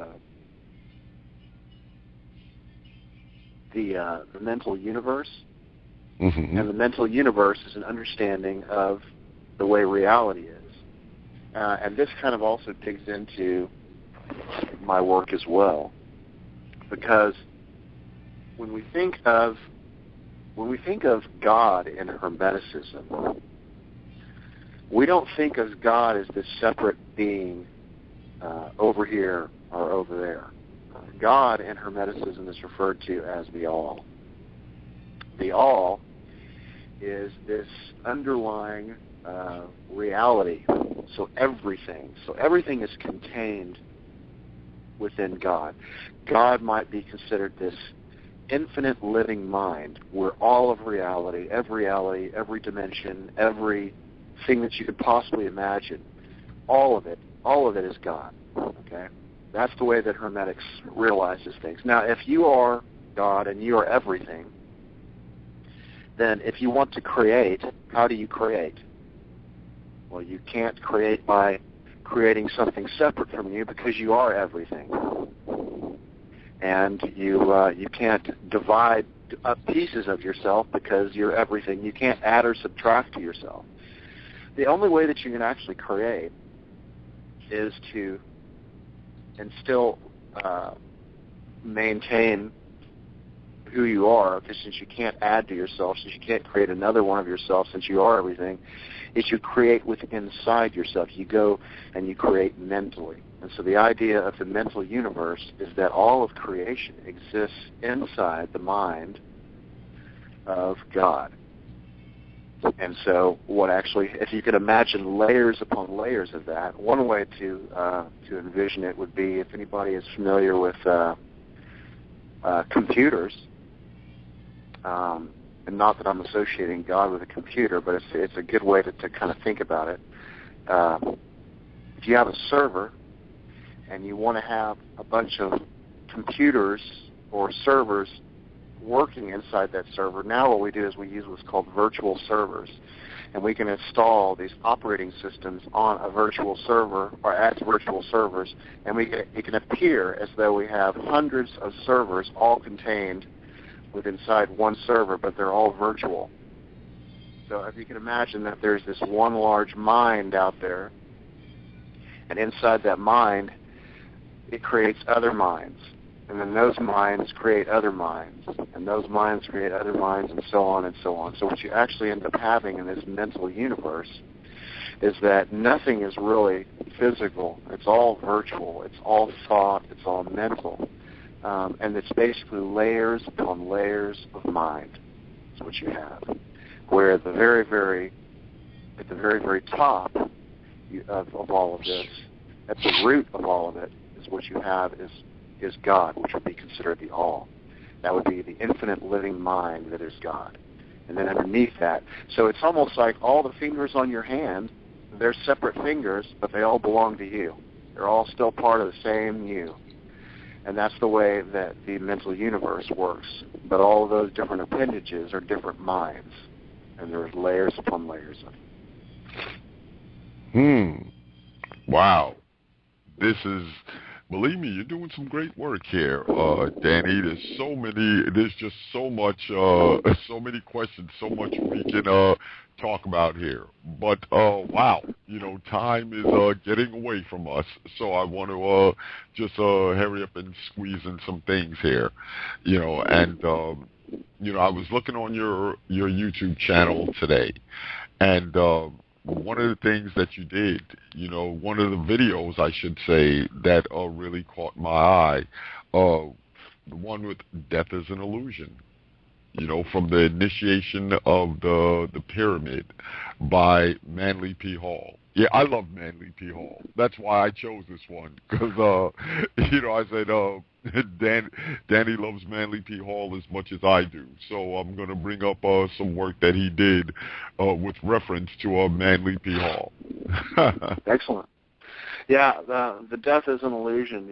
mental universe, and the mental universe is an understanding of the way reality is, and this kind of also digs into my work as well, because when we think of God in Hermeticism, we don't think of God as this separate being over here or over there. God in Hermeticism is referred to as the All. The All is this underlying reality. So everything is contained within God. God might be considered this infinite living mind where all of reality, every dimension, every thing that you could possibly imagine, all of it is God. Okay, that's the way that Hermetics realizes things. Now, if you are God and you are everything, then if you want to create, how do you create? Well, you can't create by creating something separate from you because you are everything, and you can't divide up pieces of yourself because you're everything. You can't add or subtract to yourself. The only way that you can actually create is to and still maintain who you are, because since you can't add to yourself, since you can't create another one of yourself, since you are everything, is you create within inside yourself. You go and you create mentally. And so the idea of the mental universe is that all of creation exists inside the mind of God. And so what actually, if you could imagine layers upon layers of that, one way to envision it would be, if anybody is familiar with computers, and not that I'm associating God with a computer, but it's a good way to kind of think about it. If you have a server and you want to have a bunch of computers or servers working inside that server, now what we do is we use what's called virtual servers, and we can install these operating systems on a virtual server or as virtual servers, and it can appear as though we have hundreds of servers all contained within inside one server, but they're all virtual. So if you can imagine that there's this one large mind out there, and inside that mind it creates other minds. And then those minds create other minds. And those minds create other minds, and so on and so on. So what you actually end up having in this mental universe is that nothing is really physical. It's all virtual. It's all thought. It's all mental. And it's basically layers upon layers of mind. That's what you have. Where at the very, very top of all of this, at the root of all of it, is what you have is God, which would be considered the all. That would be the infinite living mind that is God. And then underneath that, so it's almost like all the fingers on your hand, they're separate fingers, but they all belong to you. They're all still part of the same you. And that's the way that the mental universe works. But all of those different appendages are different minds. And there's layers upon layers of it. Wow. This is, believe me, you're doing some great work here, Danny. There's just so many questions, so much we can talk about here. But, wow, time is getting away from us. So I want to just hurry up and squeeze in some things here, and, I was looking on your YouTube channel today, and one of the things that you did, one of the videos, I should say, that really caught my eye, the one with Death is an Illusion, from the initiation of the pyramid by Manly P. Hall. Yeah, I love Manly P. Hall. That's why I chose this one, because, I said, Danny loves Manly P. Hall as much as I do, so I'm going to bring up some work that he did with reference to Manly P. Hall. Excellent. Yeah, the Death is an Illusion,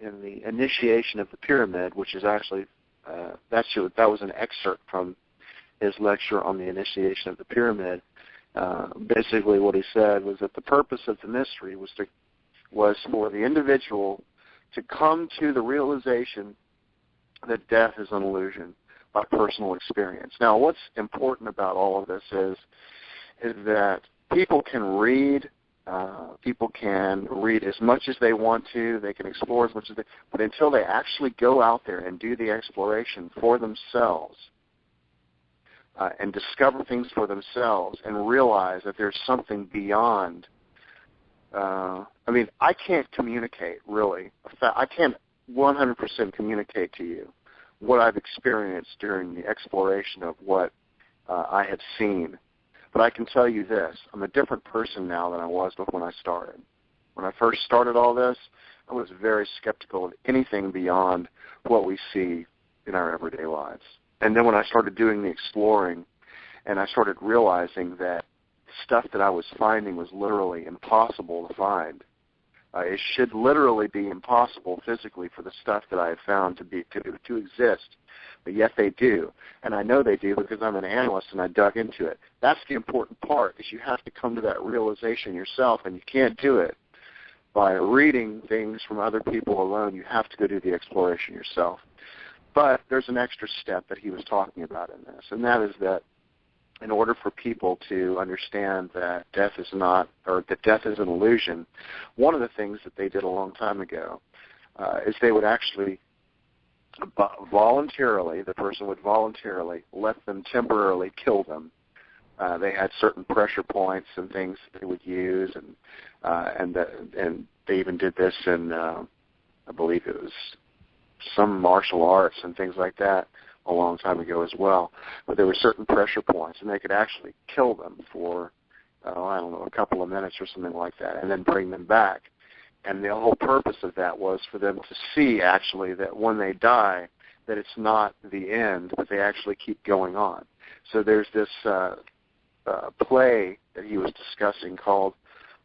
in the initiation of the pyramid, which is actually, that was an excerpt from his lecture on the initiation of the pyramid. Basically what he said was that the purpose of the mystery was for the individual to come to the realization that death is an illusion by personal experience. Now, what's important about all of this is that people can read as much as they want to, they can explore as much as but until they actually go out there and do the exploration for themselves, and discover things for themselves and realize that there's something beyond. I can't communicate, really. I can't 100% communicate to you what I've experienced during the exploration of what I have seen. But I can tell you this. I'm a different person now than I was when I started. When I first started all this, I was very skeptical of anything beyond what we see in our everyday lives. And then when I started doing the exploring, and I started realizing that stuff that I was finding was literally impossible to find. It should literally be impossible physically for the stuff that I have found to exist, but yet they do. And I know they do because I'm an analyst and I dug into it. That's the important part, is you have to come to that realization yourself, and you can't do it by reading things from other people alone. You have to go do the exploration yourself. But there's an extra step that he was talking about in this, and that is that in order for people to understand that death is an illusion, one of the things that they did a long time ago is they would actually the person would voluntarily let them temporarily kill them. They had certain pressure points and things that they would use, and they even did this in, I believe it was some martial arts and things like that a long time ago as well. But there were certain pressure points, and they could actually kill them for, a couple of minutes or something like that, and then bring them back. And the whole purpose of that was for them to see, actually, that when they die, that it's not the end, but they actually keep going on. So there's this play that he was discussing called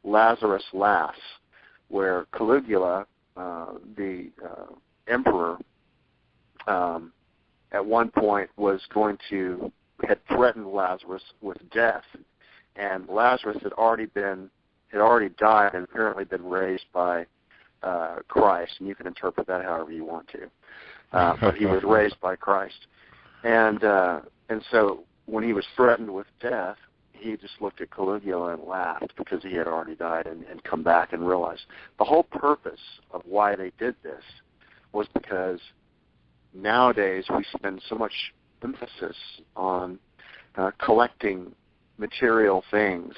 Lazarus Laughs, where Caligula, the emperor, at one point had threatened Lazarus with death, and Lazarus had already died and apparently been raised by Christ, and you can interpret that however you want to. But he was raised by Christ, and so when he was threatened with death, he just looked at Caligula and laughed because he had already died and come back and realized the whole purpose of why they did this was because nowadays we spend so much emphasis on collecting material things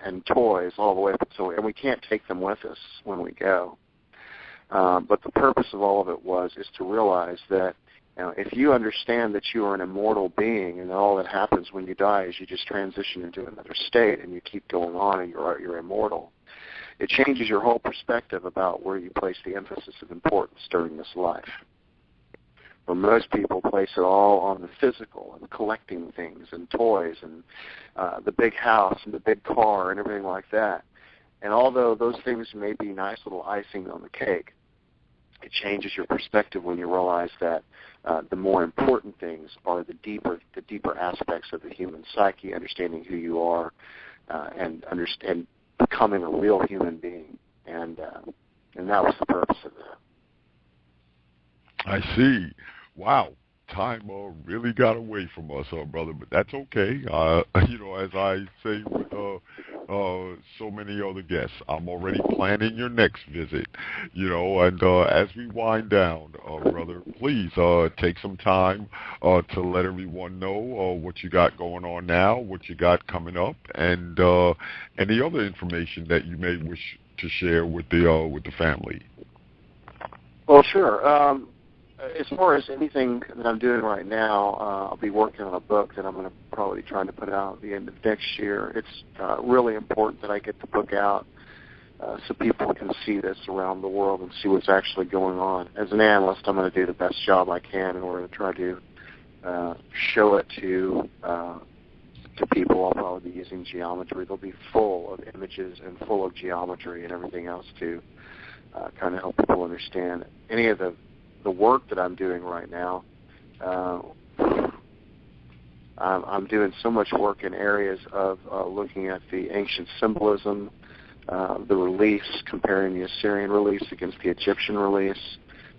and toys all the way up until, and we can't take them with us when we go. But the purpose of all of it is to realize that if you understand that you are an immortal being and all that happens when you die is you just transition into another state and you keep going on and you're immortal, it changes your whole perspective about where you place the emphasis of importance during this life. Where most people place it all on the physical and collecting things and toys and the big house and the big car and everything like that. And although those things may be nice little icing on the cake, it changes your perspective when you realize that the more important things are the deeper aspects of the human psyche, understanding who you are, and becoming a real human being. And that was the purpose of that. I see. Wow. Time really got away from us, brother, but that's okay. As I say with so many other guests, I'm already planning your next visit, and as we wind down, brother, please take some time to let everyone know what you got going on now, what you got coming up, and any other information that you may wish to share with the family. Well, sure. As far as anything that I'm doing right now, I'll be working on a book that I'm going to probably try to put out at the end of next year. It's really important that I get the book out so people can see this around the world and see what's actually going on. As an analyst, I'm going to do the best job I can in order to try to show it to people. I'll probably be using geometry. They'll be full of images and full of geometry and everything else to kind of help people understand any of the work that I'm doing right now. I'm doing so much work in areas of looking at the ancient symbolism, the reliefs, comparing the Assyrian reliefs against the Egyptian reliefs,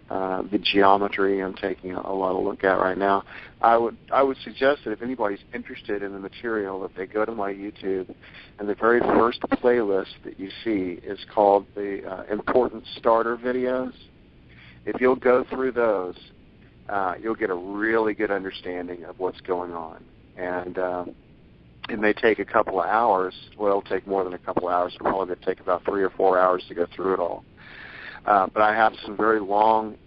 the geometry I'm taking a lot of look at right now. I would suggest that if anybody's interested in the material, that they go to my YouTube, and the very first playlist that you see is called the Important Starter Videos. If you'll go through those, you'll get a really good understanding of what's going on. And it may take a couple of hours. Well, it'll take more than a couple of hours. It'll probably take about 3 or 4 hours to go through it all. But I have some very long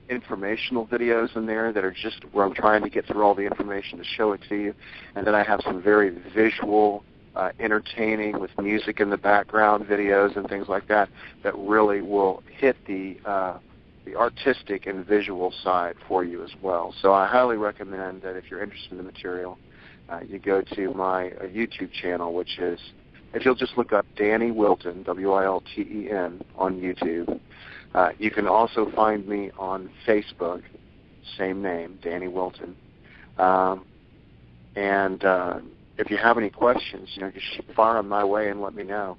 informational videos in there that are just where I'm trying to get through all the information to show it to you. And then I have some very visual, entertaining with music in the background videos and things like that that really will hit the artistic and visual side for you as well. So I highly recommend that if you're interested in the material, you go to my YouTube channel, which is, if you'll just look up Danny Wilten, Wilten, on YouTube. You can also find me on Facebook, same name, Danny Wilten. And if you have any questions, just fire them my way and let me know.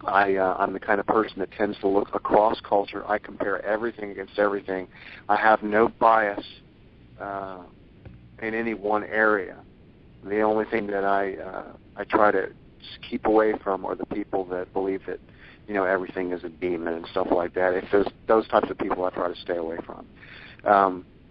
I'm the kind of person that tends to look across culture. I compare everything against everything. I have no bias in any one area. The only thing that I try to keep away from are the people that believe that everything is a demon and stuff like that. If those types of people, I try to stay away from.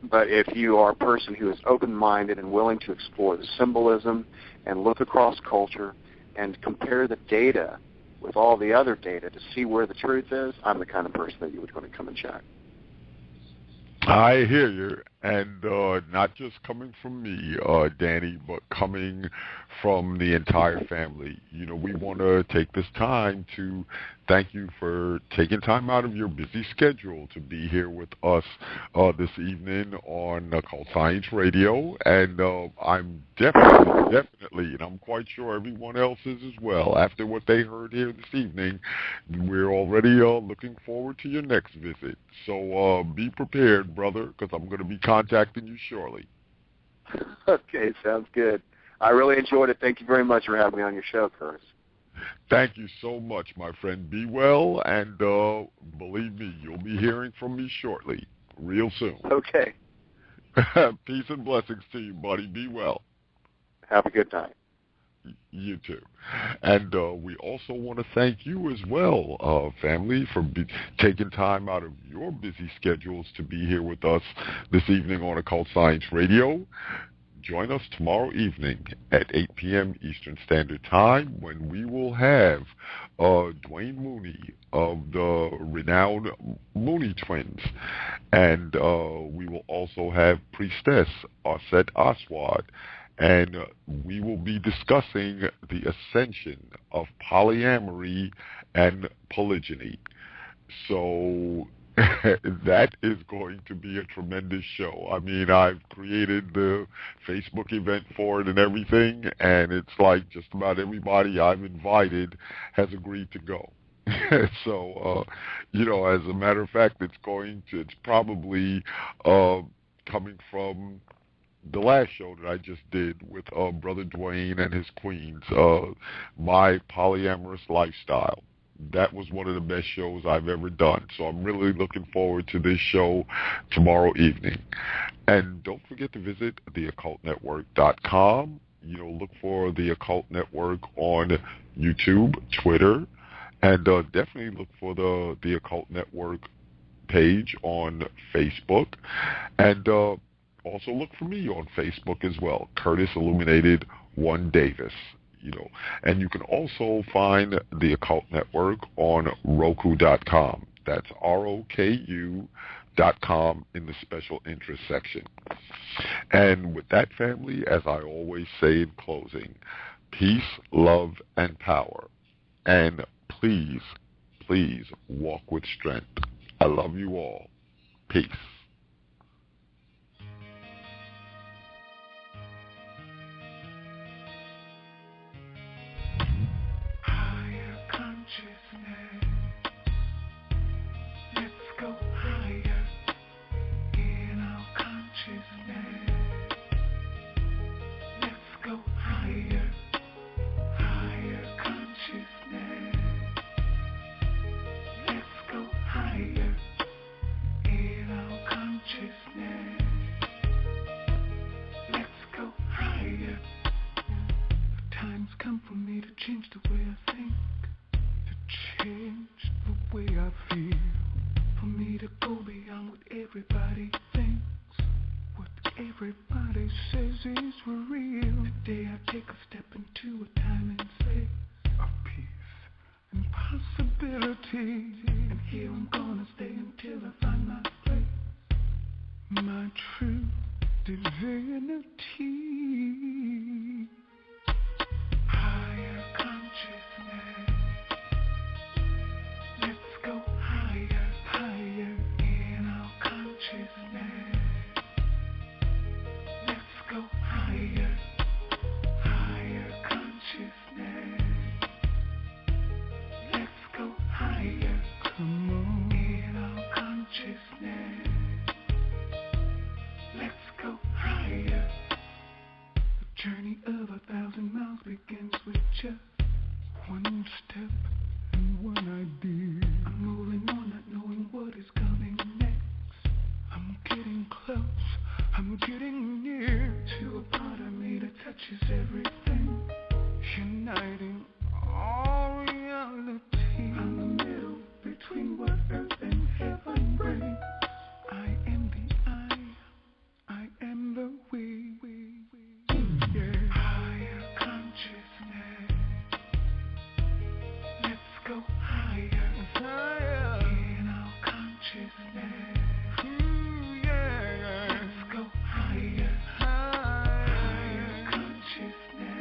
But if you are a person who is open-minded and willing to explore the symbolism and look across culture and compare the data with all the other data to see where the truth is, I'm the kind of person that you would want to come and check. I hear you, and not just coming from me, Danny, but coming from the entire family. We want to take this time to thank you for taking time out of your busy schedule to be here with us this evening on Occult Science Radio, and I'm definitely, and I'm quite sure everyone else is as well, after what they heard here this evening, we're already looking forward to your next visit. So be prepared, brother, because I'm going to be contacting you shortly. Okay, sounds good. I really enjoyed it. Thank you very much for having me on your show, Curtis. Thank you so much, my friend. Be well, and believe me, you'll be hearing from me shortly, real soon. Okay. Peace and blessings to you, buddy. Be well. Have a good night. You too. And we also want to thank you as well, family, for taking time out of your busy schedules to be here with us this evening on Occult Science Radio. Join us tomorrow evening at 8 p.m. Eastern Standard Time when we will have Dwayne Mooney of the renowned Mooney Twins. And we will also have Priestess Arset Aswad. And we will be discussing the ascension of polyamory and polygyny. So that is going to be a tremendous show. I mean, I've created the Facebook event for it and everything, and it's like just about everybody I've invited has agreed to go. So, as a matter of fact, it's probably coming from the last show that I just did with Brother Dwayne and his queens, My Polyamorous Lifestyle. That was one of the best shows I've ever done. So I'm really looking forward to this show tomorrow evening. And don't forget to visit theoccultnetwork.com. Look for The Occult Network on YouTube, Twitter, and definitely look for the Occult Network page on Facebook. And also look for me on Facebook as well, Curtis Illuminated 1 Davis. And you can also find the Occult Network on Roku.com. That's ROKU.com in the special interest section. And with that, family, as I always say in closing, peace, love, and power. And please, please walk with strength. I love you all. Peace. Come for me to change the way I think, to change the way I feel, for me to go beyond what everybody thinks, what everybody says is real. Today I take a step into a time and space of peace and possibility, and here I'm gonna stay until I find my place, my true divinity. Higher consciousness. Let's go higher, higher in our consciousness. Let's go higher, higher consciousness. Let's go higher, come on, in our consciousness. Let's go higher. The journey of 1,000 miles begins with just one step and one idea. I'm moving on, not knowing what is coming next. I'm getting close, I'm getting near to a part of me that touches everything, uniting all reality. I'm the middle between what earth and heaven brings. I am the I am the we. Yeah. Higher consciousness. Let's go higher, higher in our consciousness. Yeah. Let's go higher, higher consciousness.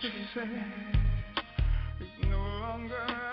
to say. It's no longer